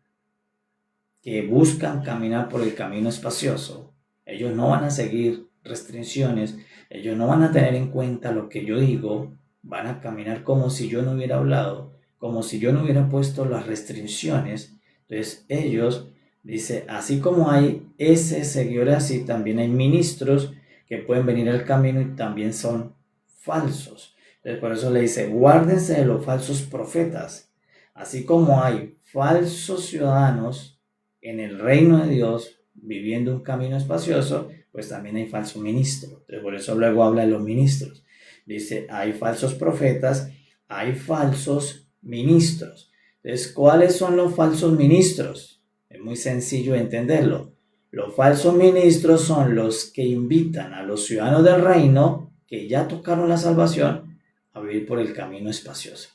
que buscan caminar por el camino espacioso, ellos no van a seguir restricciones, ellos no van a tener en cuenta lo que yo digo, van a caminar como si yo no hubiera hablado, como si yo no hubiera puesto las restricciones. Entonces ellos, dice, así como hay ese seguidor así, también hay ministros que pueden venir al camino y también son falsos. Entonces por eso le dice, guárdense de los falsos profetas, así como hay falsos ciudadanos en el reino de Dios, viviendo un camino espacioso, pues también hay falso ministro. Entonces, por eso luego habla de los ministros. Dice, hay falsos profetas, hay falsos ministros. Entonces, ¿cuáles son los falsos ministros? Es muy sencillo de entenderlo. Los falsos ministros son los que invitan a los ciudadanos del reino, que ya tocaron la salvación, a vivir por el camino espacioso.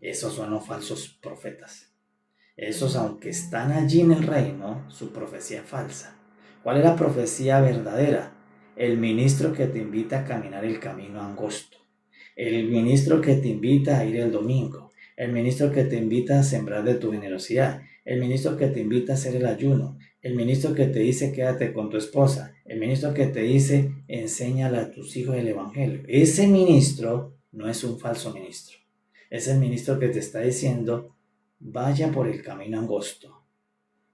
Esos son los falsos profetas. Esos, aunque están allí en el reino, su profecía es falsa. ¿Cuál es la profecía verdadera? El ministro que te invita a caminar el camino angosto. El ministro que te invita a ir el domingo. El ministro que te invita a sembrar de tu generosidad. El ministro que te invita a hacer el ayuno. El ministro que te dice quédate con tu esposa. El ministro que te dice enséñale a tus hijos el evangelio. Ese ministro no es un falso ministro. Es el ministro que te está diciendo vaya por el camino angosto.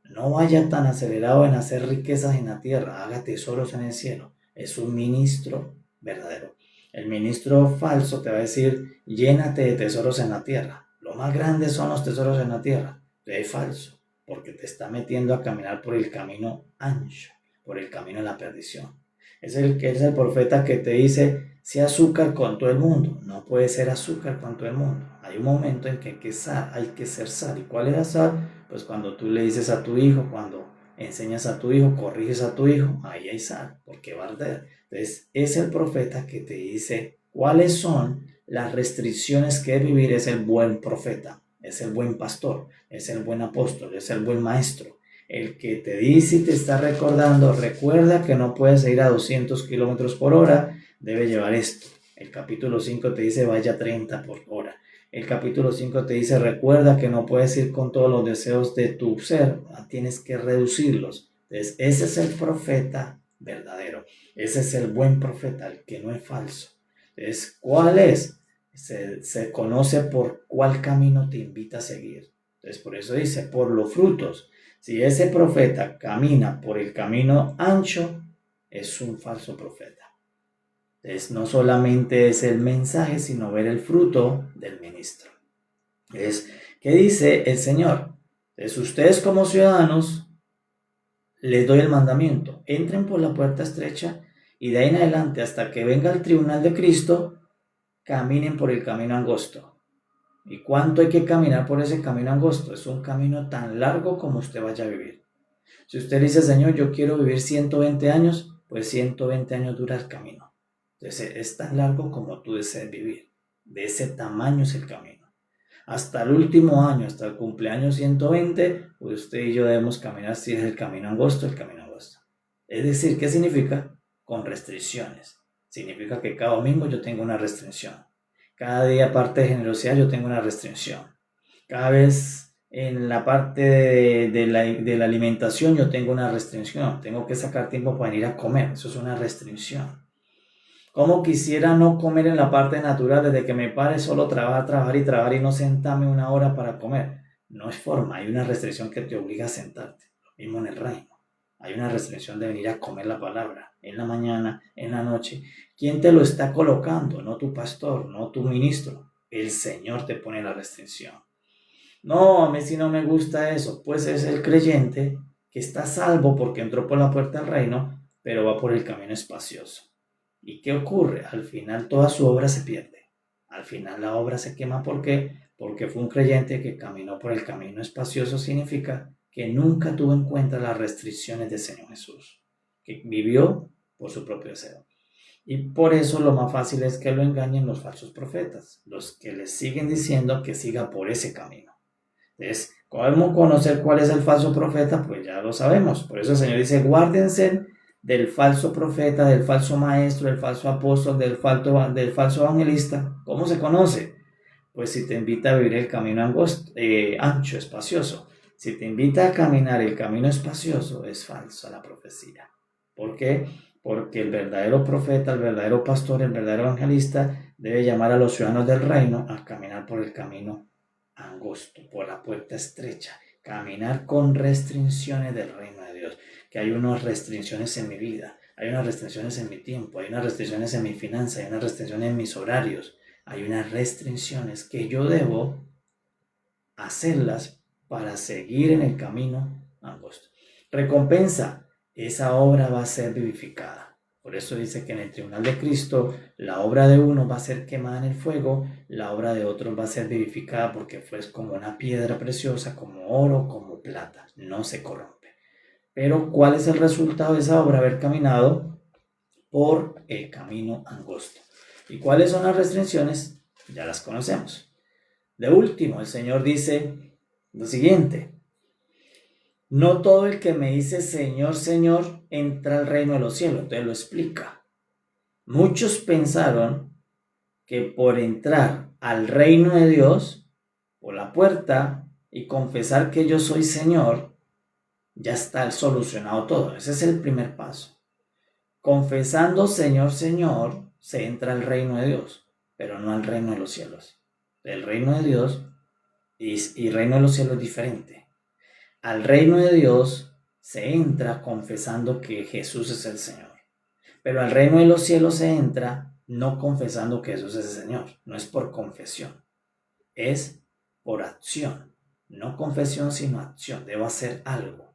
No vaya tan acelerado en hacer riquezas en la tierra. Haga tesoros en el cielo. Es un ministro verdadero. El ministro falso te va a decir, llénate de tesoros en la tierra. Lo más grande son los tesoros en la tierra. Es falso, porque te está metiendo a caminar por el camino ancho, por el camino de la perdición. Es el profeta que te dice, sea azúcar con todo el mundo. No puede ser azúcar con todo el mundo. Hay un momento en que hay que ser sal. ¿Y cuál es la sal? Pues cuando tú le dices a tu hijo, cuando enseñas a tu hijo, corriges a tu hijo, ahí hay sal, porque va a arder. Entonces, es el profeta que te dice cuáles son las restricciones que vivir. Es el buen profeta, es el buen pastor, es el buen apóstol, es el buen maestro. El que te dice y te está recordando, recuerda que no puedes ir a 200 kilómetros por hora, debe llevar esto. El capítulo 5 te dice vaya 30 por hora. El capítulo 5 te dice recuerda que no puedes ir con todos los deseos de tu ser, tienes que reducirlos. Entonces ese es el profeta verdadero, ese es el buen profeta, el que no es falso. Entonces, ¿cuál es? Se conoce por cuál camino te invita a seguir. Entonces por eso dice por los frutos. Si ese profeta camina por el camino ancho, es un falso profeta. Entonces, no solamente es el mensaje, sino ver el fruto del ministro. ¿Qué dice el Señor? Entonces, ustedes como ciudadanos, les doy el mandamiento. Entren por la puerta estrecha y de ahí en adelante, hasta que venga el tribunal de Cristo, caminen por el camino angosto. ¿Y cuánto hay que caminar por ese camino angosto? Es un camino tan largo como usted vaya a vivir. Si usted dice, Señor, yo quiero vivir 120 años, pues 120 años dura el camino. Entonces es tan largo como tú desees vivir. De ese tamaño es el camino. Hasta el último año, hasta el cumpleaños 120, pues usted y yo debemos caminar si es el camino angosto, el camino angosto. Es decir, ¿qué significa? Con restricciones. Significa que cada domingo yo tengo una restricción. Cada día, aparte de generosidad, yo tengo una restricción. Cada vez en la parte de la alimentación yo tengo una restricción. Tengo que sacar tiempo para ir a comer. Eso es una restricción. Como quisiera no comer en la parte natural, desde que me pare solo trabajar y no sentarme una hora para comer. No es forma, hay una restricción que te obliga a sentarte. Lo mismo en el reino. Hay una restricción de venir a comer la palabra en la mañana, en la noche. ¿Quién te lo está colocando? No tu pastor, no tu ministro. El Señor te pone la restricción. No, a mí sí no me gusta eso. Pues es el creyente que está salvo porque entró por la puerta del reino, pero va por el camino espacioso. ¿Y qué ocurre? Al final toda su obra se pierde. Al final la obra se quema. ¿Por qué? Porque fue un creyente que caminó por el camino espacioso. Significa que nunca tuvo en cuenta las restricciones del Señor Jesús, que vivió por su propio deseo. Y por eso lo más fácil es que lo engañen los falsos profetas, los que les siguen diciendo que siga por ese camino. Entonces, ¿cómo conocer cuál es el falso profeta? Pues ya lo sabemos. Por eso el Señor dice, guárdense del falso profeta, del falso maestro, del falso apóstol, del falso evangelista. ¿Cómo se conoce? Pues si te invita a vivir el camino ancho, espacioso. Si te invita a caminar el camino espacioso, es falsa la profecía. ¿Por qué? Porque el verdadero profeta, el verdadero pastor, el verdadero evangelista debe llamar a los ciudadanos del reino a caminar por el camino angosto, por la puerta estrecha, caminar con restricciones del reino de Dios. Que hay unas restricciones en mi vida, hay unas restricciones en mi tiempo, hay unas restricciones en mi finanza, hay unas restricciones en mis horarios, hay unas restricciones que yo debo hacerlas para seguir en el camino angosto. Recompensa, esa obra va a ser vivificada. Por eso dice que en el tribunal de Cristo la obra de uno va a ser quemada en el fuego, la obra de otros va a ser vivificada porque fue como una piedra preciosa, como oro, como plata, no se corrompe. Pero ¿cuál es el resultado de esa obra? Haber caminado por el camino angosto. ¿Y cuáles son las restricciones? Ya las conocemos. De último, el Señor dice lo siguiente: no todo el que me dice Señor, Señor, entra al reino de los cielos. Entonces lo explica. Muchos pensaron que por entrar al reino de Dios, por la puerta, y confesar que yo soy Señor, ya está solucionado todo. Ese es el primer paso. Confesando Señor, Señor, se entra al reino de Dios, pero no al reino de los cielos. El reino de Dios y reino de los cielos es diferente. Al reino de Dios se entra confesando que Jesús es el Señor. Pero al reino de los cielos se entra no confesando que Jesús es el Señor. No es por confesión, es por acción. No confesión, sino acción. Debo hacer algo.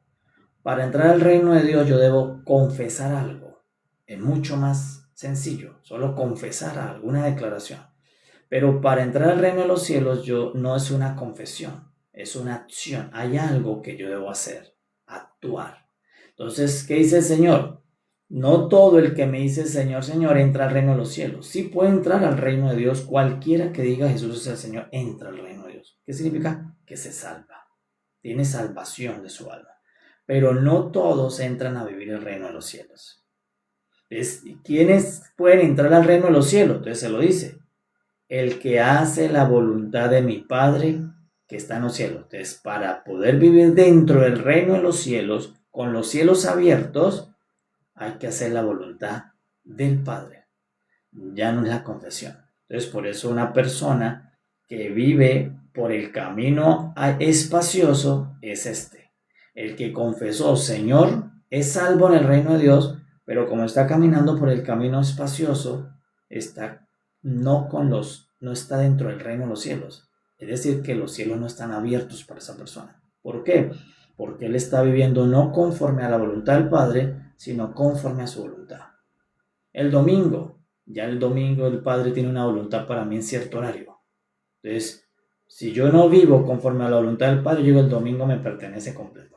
Para entrar al reino de Dios yo debo confesar algo. Es mucho más sencillo, solo confesar algo, una declaración. Pero para entrar al reino de los cielos no es una confesión, es una acción. Hay algo que yo debo hacer, actuar. Entonces, ¿qué dice el Señor? No todo el que me dice Señor, Señor entra al reino de los cielos. Sí puede entrar al reino de Dios. Cualquiera que diga Jesús es el Señor entra al reino de Dios. ¿Qué significa? Que se salva. Tiene salvación de su alma. Pero no todos entran a vivir el reino de los cielos. ¿Quiénes pueden entrar al reino de los cielos? Entonces se lo dice: el que hace la voluntad de mi Padre que está en los cielos. Entonces, para poder vivir dentro del reino de los cielos, con los cielos abiertos, hay que hacer la voluntad del Padre. Ya no es la confesión. Entonces, por eso una persona que vive por el camino espacioso es este. El que confesó, Señor, es salvo en el reino de Dios, pero como está caminando por el camino espacioso, no está dentro del reino de los cielos. Es decir, que los cielos no están abiertos para esa persona. ¿Por qué? Porque él está viviendo no conforme a la voluntad del Padre, sino conforme a su voluntad. El domingo el Padre tiene una voluntad para mí en cierto horario. Entonces, si yo no vivo conforme a la voluntad del Padre, el domingo me pertenece completo.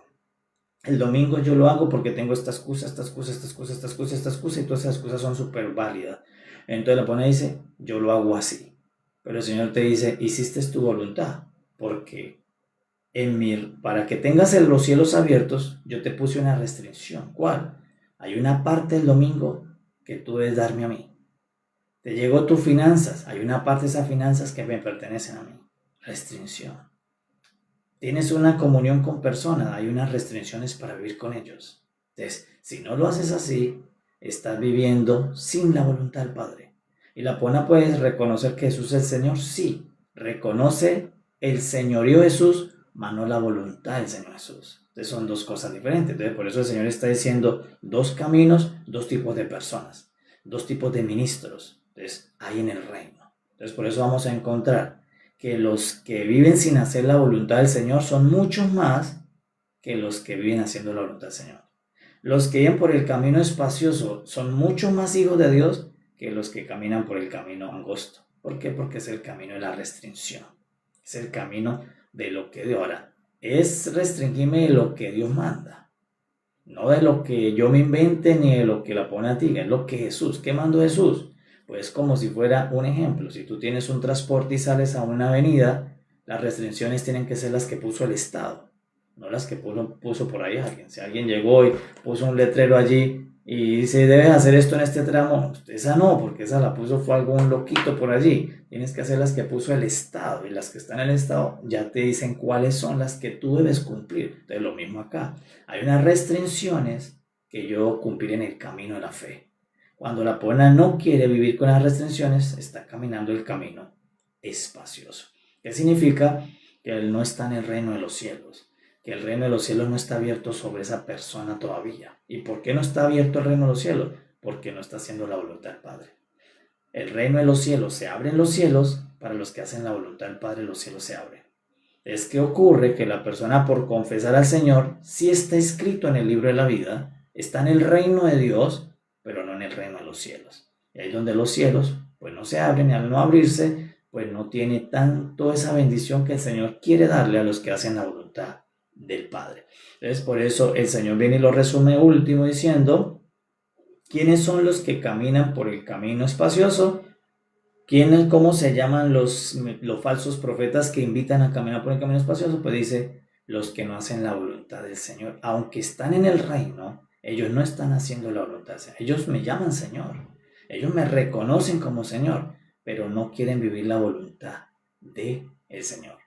El domingo yo lo hago porque tengo esta excusa, y todas esas excusas son súper válidas. Entonces la pone y dice, yo lo hago así. Pero el Señor te dice, hiciste tu voluntad, porque para que tengas los cielos abiertos, yo te puse una restricción. ¿Cuál? Hay una parte del domingo que tú debes darme a mí. Te llegó tus finanzas, hay una parte de esas finanzas que me pertenecen a mí. Restricción. Tienes una comunión con personas, hay unas restricciones para vivir con ellos. Entonces, si no lo haces así, estás viviendo sin la voluntad del Padre. Y la persona puede reconocer que Jesús es el Señor, sí. Reconoce el señorío de Jesús, mas no la voluntad del Señor Jesús. Entonces son dos cosas diferentes. Entonces por eso el Señor está diciendo dos caminos, dos tipos de personas, dos tipos de ministros. Entonces hay en el reino. Entonces por eso vamos a encontrar que los que viven sin hacer la voluntad del Señor son muchos más que los que viven haciendo la voluntad del Señor. Los que viven por el camino espacioso son mucho más hijos de Dios que los que caminan por el camino angosto. ¿Por qué? Porque es el camino de la restricción. Es el camino de lo que Dios ahora. Es restringirme de lo que Dios manda. No de lo que yo me invente ni de lo que la pone a ti. Es lo que Jesús. ¿Qué mandó Jesús? Pues como si fuera un ejemplo. Si tú tienes un transporte y sales a una avenida, las restricciones tienen que ser las que puso el Estado, no las que puso por ahí alguien. Si alguien llegó y puso un letrero allí y dice, debes hacer esto en este tramo, esa no, porque esa la puso fue algún loquito por allí. Tienes que hacer las que puso el Estado, y las que están en el Estado ya te dicen cuáles son las que tú debes cumplir. Entonces lo mismo acá. Hay unas restricciones que yo cumpliré en el camino de la fe. Cuando la persona no quiere vivir con las restricciones, está caminando el camino espacioso. ¿Qué significa? Que él no está en el reino de los cielos. Que el reino de los cielos no está abierto sobre esa persona todavía. ¿Y por qué no está abierto el reino de los cielos? Porque no está haciendo la voluntad del Padre. El reino de los cielos se abre en los cielos para los que hacen la voluntad del Padre, los cielos se abren. Es que ocurre que la persona, por confesar al Señor, sí está escrito en el libro de la vida, está en el reino de Dios, pero no en el reino de los cielos. Y ahí donde los cielos pues no se abren, y al no abrirse pues no tiene tanto esa bendición que el Señor quiere darle a los que hacen la voluntad del Padre. Entonces por eso el Señor viene y lo resume último diciendo, ¿quiénes son los que caminan por el camino espacioso? ¿Cómo se llaman los falsos profetas que invitan a caminar por el camino espacioso? Pues dice, los que no hacen la voluntad del Señor. Aunque están en el reino, ellos no están haciendo la voluntad del Señor. Ellos me llaman Señor. Ellos me reconocen como Señor, pero no quieren vivir la voluntad del Señor.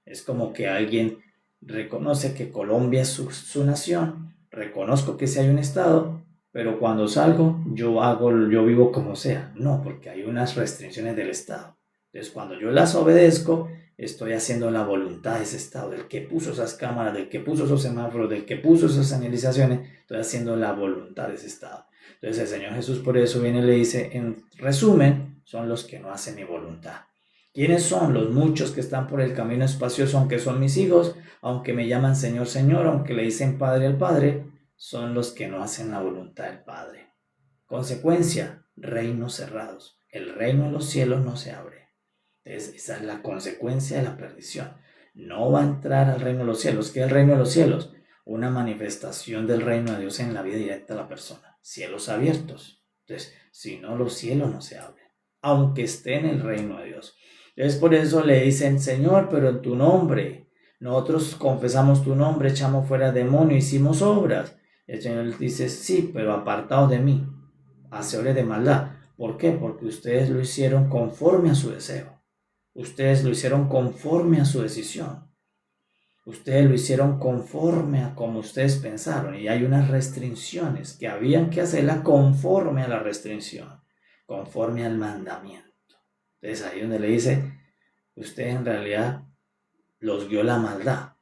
Es como que alguien reconoce que Colombia es su nación, reconozco que sí hay un Estado, pero cuando salgo yo vivo como sea. No, porque hay unas restricciones del Estado. Entonces cuando yo las obedezco, estoy haciendo la voluntad de ese Estado, del que puso esas cámaras, del que puso esos semáforos, del que puso esas señalizaciones. Estoy haciendo la voluntad de ese Estado. Entonces el Señor Jesús por eso viene y le dice, en resumen, son los que no hacen mi voluntad. ¿Quiénes son? Los muchos que están por el camino espacioso, aunque son mis hijos, aunque me llaman Señor, Señor, aunque le dicen Padre al Padre, son los que no hacen la voluntad del Padre. Consecuencia, reinos cerrados. El reino de los cielos no se abre. Entonces, esa es la consecuencia de la perdición. No va a entrar al reino de los cielos. ¿Qué es el reino de los cielos? Una manifestación del reino de Dios en la vida directa de la persona. Cielos abiertos. Entonces, si no, los cielos no se abren, aunque esté en el reino de Dios. Entonces, por eso le dicen, Señor, pero en tu nombre. Nosotros confesamos tu nombre, echamos fuera demonios, hicimos obras. El Señor les dice, sí, pero apartados de mí, hacedores de maldad. ¿Por qué? Porque ustedes lo hicieron conforme a su deseo. Ustedes lo hicieron conforme a su decisión. Ustedes lo hicieron conforme a como ustedes pensaron. Y hay unas restricciones que habían que hacerla conforme a la restricción, conforme al mandamiento. Entonces ahí donde le dice, ustedes en realidad los guió la maldad.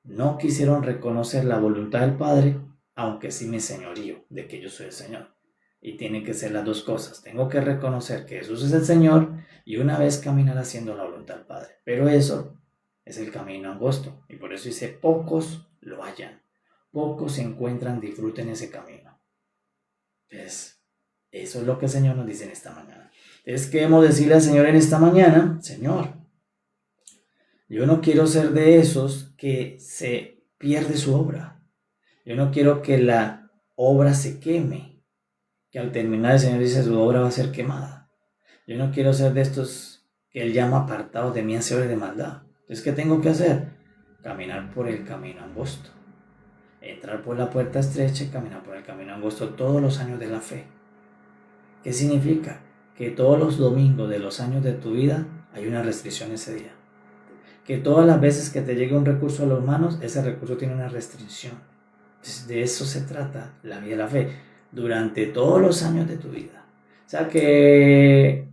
No quisieron reconocer la voluntad del Padre, aunque sí mi señorío, de que yo soy el Señor. Y tienen que ser las dos cosas. Tengo que reconocer que Jesús es el Señor y una vez caminar haciendo la voluntad del Padre. Pero eso es el camino angosto. Y por eso dice, pocos lo hallan. Pocos se encuentran, disfruten ese camino. Entonces, eso es lo que el Señor nos dice en esta mañana. Entonces, ¿qué debemos decirle al Señor en esta mañana? Señor, yo no quiero ser de esos que se pierde su obra. Yo no quiero que la obra se queme, que al terminar el Señor dice su obra va a ser quemada. Yo no quiero ser de estos que Él llama apartados de mí, hacedores de maldad. Entonces, ¿qué tengo que hacer? Caminar por el camino angosto. Entrar por la puerta estrecha y caminar por el camino angosto todos los años de la fe. ¿Qué significa? Que todos los domingos de los años de tu vida hay una restricción ese día. Que todas las veces que te llegue un recurso a las manos, ese recurso tiene una restricción. Entonces, de eso se trata la vida de la fe, durante todos los años de tu vida. O sea que,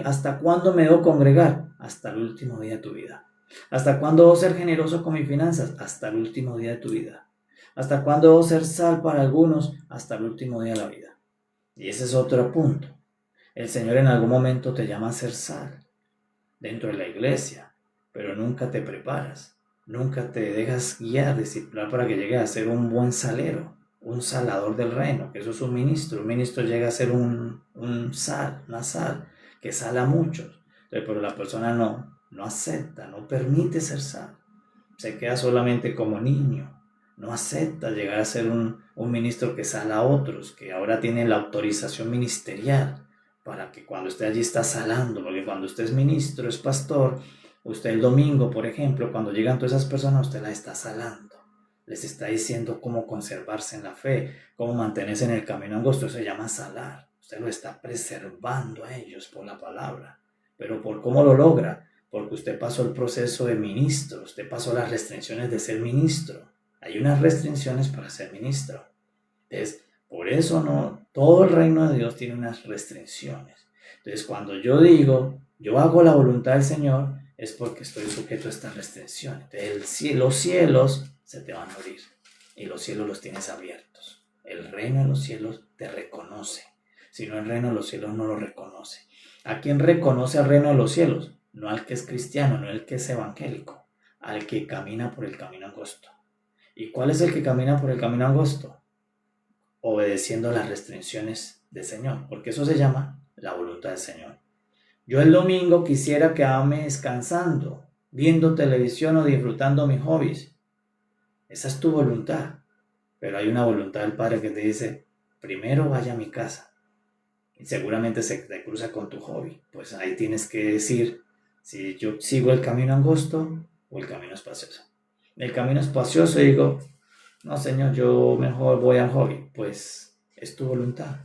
¿hasta cuándo me debo congregar? Hasta el último día de tu vida. ¿Hasta cuándo debo ser generoso con mis finanzas? Hasta el último día de tu vida. ¿Hasta cuándo debo ser sal para algunos? Hasta el último día de la vida. Y ese es otro punto. El Señor en algún momento te llama a ser sal dentro de la iglesia, pero nunca te preparas, nunca te dejas guiar, disciplinar para que llegues a ser un buen salero, un salador del reino, que eso es un ministro. Un ministro llega a ser una sal, que sala a muchos, pero la persona no acepta, no permite ser sal, se queda solamente como niño. No acepta llegar a ser un ministro que sala a otros, que ahora tiene la autorización ministerial para que cuando usted allí está salando, porque cuando usted es ministro, es pastor, usted el domingo, por ejemplo, cuando llegan todas esas personas, usted las está salando. Les está diciendo cómo conservarse en la fe, cómo mantenerse en el camino angosto. Eso se llama salar. Usted lo está preservando a ellos por la palabra. Pero ¿por cómo lo logra? Porque usted pasó el proceso de ministro, usted pasó las restricciones de ser ministro. Hay unas restricciones para ser ministro. Entonces, por eso todo el reino de Dios tiene unas restricciones. Entonces, cuando yo digo, yo hago la voluntad del Señor, es porque estoy sujeto a estas restricciones. Entonces, los cielos se te van a abrir y los cielos los tienes abiertos. El reino de los cielos te reconoce. Si no, el reino de los cielos no lo reconoce. ¿A quién reconoce el reino de los cielos? No al que es cristiano, no al que es evangélico, al que camina por el camino angosto. ¿Y cuál es el que camina por el camino angosto? Obedeciendo las restricciones del Señor, porque eso se llama la voluntad del Señor. Yo el domingo quisiera quedarme descansando, viendo televisión o disfrutando mis hobbies. Esa es tu voluntad, pero hay una voluntad del Padre que te dice, primero vaya a mi casa. Y seguramente se te cruza con tu hobby. Pues ahí tienes que decir si yo sigo el camino angosto o el camino espacioso. El camino espacioso digo, no Señor, yo mejor voy al hobby. Pues es tu voluntad,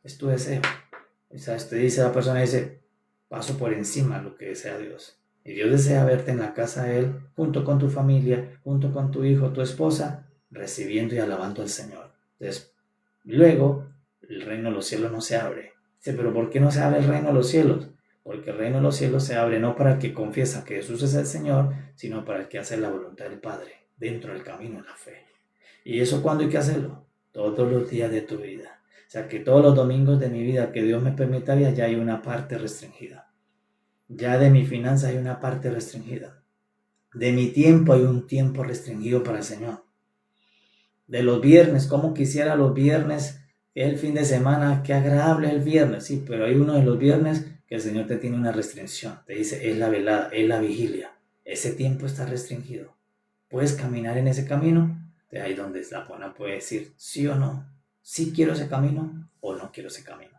es tu deseo. O sea, usted dice, la persona dice, paso por encima de lo que desea Dios. Y Dios desea verte en la casa de Él, junto con tu familia, junto con tu hijo, tu esposa, recibiendo y alabando al Señor. Entonces, luego, el reino de los cielos no se abre. Dice, pero ¿por qué no se abre el reino de los cielos? Porque el reino de los cielos se abre no para el que confiesa que Jesús es el Señor, sino para el que hace la voluntad del Padre, dentro del camino de la fe. ¿Y eso cuándo hay que hacerlo? Todos los días de tu vida. O sea, que todos los domingos de mi vida que Dios me permitaría, ya hay una parte restringida. Ya de mi finanza hay una parte restringida. De mi tiempo hay un tiempo restringido para el Señor. De los viernes, como quisiera los viernes, el fin de semana, qué agradable es el viernes, sí, pero hay uno de los viernes que el Señor te tiene una restricción. Te dice, es la velada, es la vigilia. Ese tiempo está restringido. ¿Puedes caminar en ese camino? De ahí donde la persona puede decir sí o no. Sí quiero ese camino o no quiero ese camino.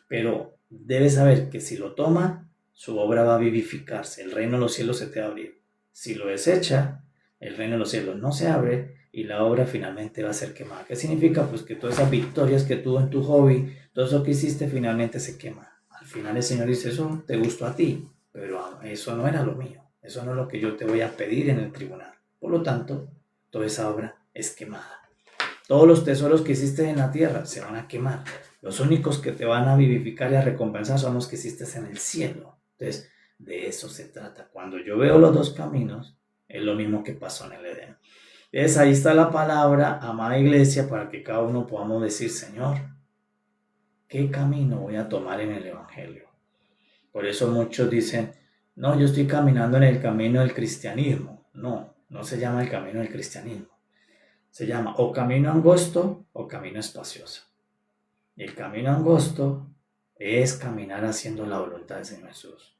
Pero debes saber que si lo toma, su obra va a vivificarse. El reino de los cielos se te va a abrir. Si lo desecha, el reino de los cielos no se abre y la obra finalmente va a ser quemada. ¿Qué significa? Pues que todas esas victorias que tuvo en tu hobby, todo eso que hiciste finalmente se quema. Al final el Señor dice, eso te gustó a ti, pero eso no era lo mío. Eso no es lo que yo te voy a pedir en el tribunal. Por lo tanto, toda esa obra es quemada. Todos los tesoros que hiciste en la tierra se van a quemar. Los únicos que te van a vivificar y a recompensar son los que hiciste en el cielo. Entonces, de eso se trata. Cuando yo veo los dos caminos, es lo mismo que pasó en el Edén. Entonces, ahí está la palabra, amada iglesia, para que cada uno podamos decir, Señor, ¿qué camino voy a tomar en el Evangelio? Por eso muchos dicen, no, yo estoy caminando en el camino del cristianismo. No se llama el camino del cristianismo. Se llama o camino angosto o camino espacioso. El camino angosto es caminar haciendo la voluntad del Señor Jesús.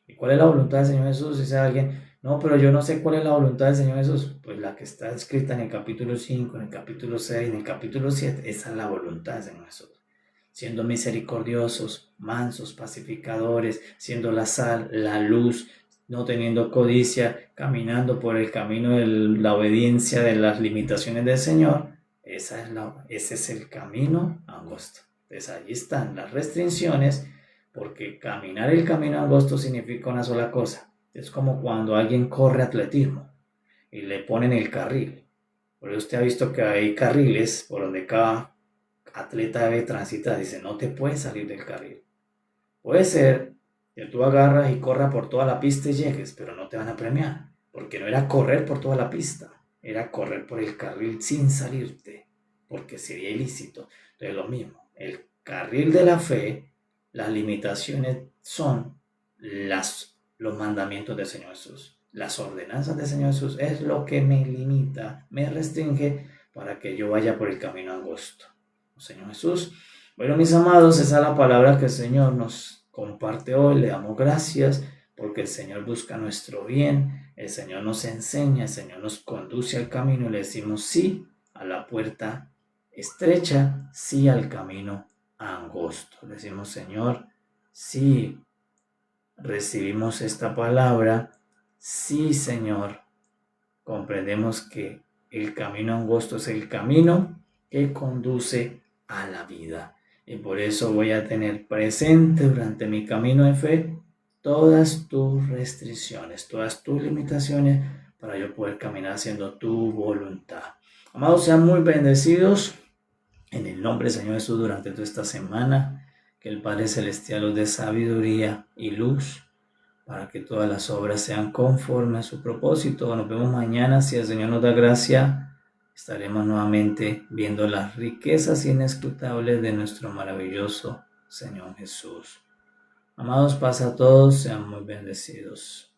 ¿Y cuál es la voluntad del Señor Jesús? Dice alguien, no, pero yo no sé cuál es la voluntad del Señor Jesús. Pues la que está escrita en el capítulo 5, en el capítulo 6, en el capítulo 7, esa es la voluntad del Señor Jesús. siendo misericordiosos, mansos, pacificadores, siendo la sal, la luz, no teniendo codicia, caminando por el camino de la obediencia de las limitaciones del Señor, ese es el camino angosto. Entonces ahí están las restricciones, porque caminar el camino angosto significa una sola cosa. Es como cuando alguien corre atletismo y le ponen el carril. Por eso usted ha visto que hay carriles por donde cada atleta debe transitar. Dice, no te puedes salir del carril. Puede ser que tú agarras y corras por toda la pista y llegues, pero no te van a premiar, porque no era correr por toda la pista, era correr por el carril sin salirte, porque sería ilícito. Entonces lo mismo, el carril de la fe, las limitaciones son los mandamientos del Señor Jesús. Las ordenanzas del Señor Jesús es lo que me limita, me restringe para que yo vaya por el camino angosto. Señor Jesús. Bueno, mis amados, esa es la palabra que el Señor nos comparte hoy. Le damos gracias porque el Señor busca nuestro bien, el Señor nos enseña, el Señor nos conduce al camino y le decimos sí a la puerta estrecha, sí al camino angosto. Le decimos, Señor, sí, recibimos esta palabra, sí, Señor, comprendemos que el camino angosto es el camino que conduce a la vida. Y por eso voy a tener presente durante mi camino de fe todas tus restricciones, todas tus limitaciones para yo poder caminar haciendo tu voluntad. Amados, sean muy bendecidos en el nombre del Señor Jesús durante toda esta semana. Que el Padre Celestial os dé sabiduría y luz para que todas las obras sean conforme a su propósito. Nos vemos mañana, si el Señor nos da gracia. Estaremos nuevamente viendo las riquezas inescrutables de nuestro maravilloso Señor Jesús. Amados, paz a todos, sean muy bendecidos.